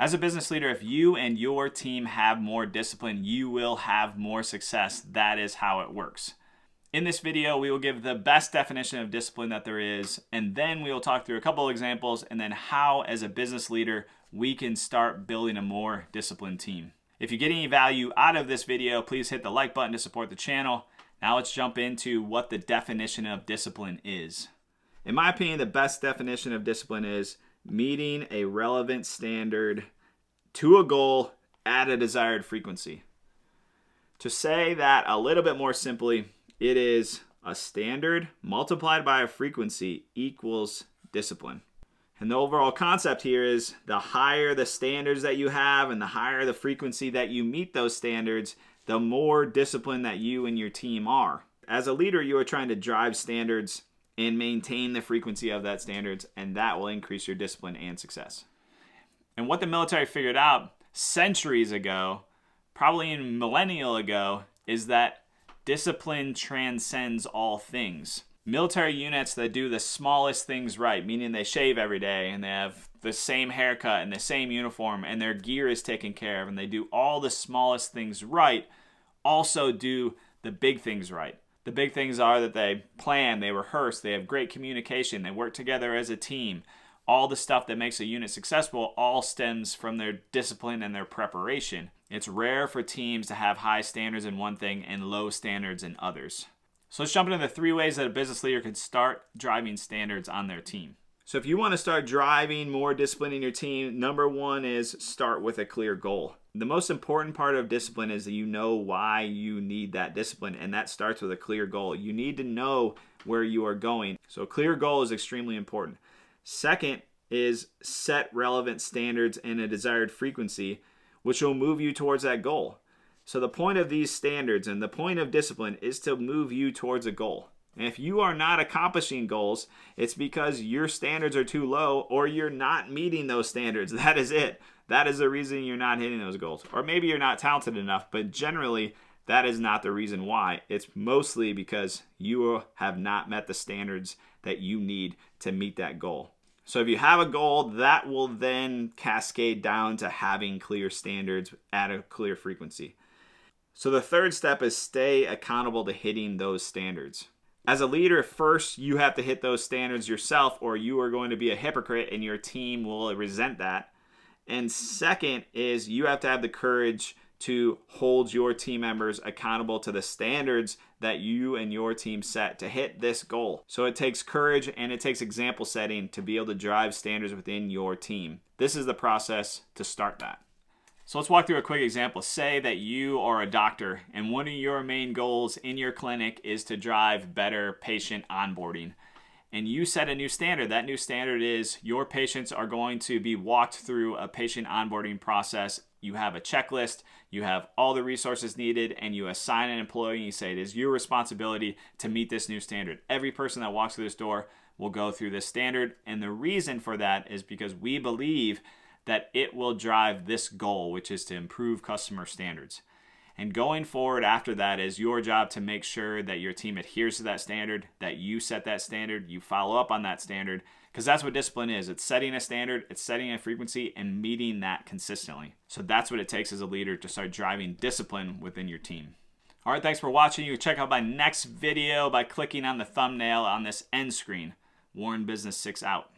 As a business leader, if you and your team have more discipline, you will have more success. That is how it works. In this video, we will give the best definition of discipline that there is, and then we will talk through a couple examples and then how, as a business leader, we can start building a more disciplined team. If you get any value out of this video, please hit the like button to support the channel. Now let's jump into what the definition of discipline is. In my opinion, the best definition of discipline is meeting a relevant standard to a goal at a desired frequency. To say that a little bit more simply, it is a standard multiplied by a frequency equals discipline. And the overall concept here is the higher the standards that you have and the higher the frequency that you meet those standards, the more disciplined that you and your team are. As a leader, you are trying to drive standards and maintain the frequency of that standards, and that will increase your discipline and success. And what the military figured out centuries ago, probably a millennial ago, is that discipline transcends all things. Military units that do the smallest things right, meaning they shave every day and they have the same haircut and the same uniform and their gear is taken care of and they do all the smallest things right, also do the big things right. The big things are that they plan, they rehearse, they have great communication, they work together as a team. All the stuff that makes a unit successful all stems from their discipline and their preparation. It's rare for teams to have high standards in one thing and low standards in others. So let's jump into the 3 ways that a business leader can start driving standards on their team. So if you want to start driving more discipline in your team, number 1 is start with a clear goal. The most important part of discipline is that you know why you need that discipline, and that starts with a clear goal. You need to know where you are going. So a clear goal is extremely important. Second is set relevant standards and a desired frequency, which will move you towards that goal. So the point of these standards and the point of discipline is to move you towards a goal. And if you are not accomplishing goals, it's because your standards are too low or you're not meeting those standards. That is it. That is the reason you're not hitting those goals. Or maybe you're not talented enough, but generally that is not the reason why. It's mostly because you have not met the standards that you need to meet that goal. So if you have a goal, that will then cascade down to having clear standards at a clear frequency. So the third step is stay accountable to hitting those standards. As a leader, first you have to hit those standards yourself or you are going to be a hypocrite and your team will resent that. And second is you have to have the courage to hold your team members accountable to the standards that you and your team set to hit this goal. So it takes courage and it takes example setting to be able to drive standards within your team. This is the process to start that. So let's walk through a quick example. Say that you are a doctor and one of your main goals in your clinic is to drive better patient onboarding. And you set a new standard. That new standard is your patients are going to be walked through a patient onboarding process. You have a checklist, you have all the resources needed, and you assign an employee and you say it is your responsibility to meet this new standard. Every person that walks through this door will go through this standard. And the reason for that is because we believe that it will drive this goal, which is to improve customer standards. And going forward after that is your job to make sure that your team adheres to that standard, that you set that standard, you follow up on that standard, because that's what discipline is. It's setting a standard, it's setting a frequency, and meeting that consistently. So that's what it takes as a leader to start driving discipline within your team. All right, thanks for watching. You can check out my next video by clicking on the thumbnail on this end screen. Warren Business 6 out.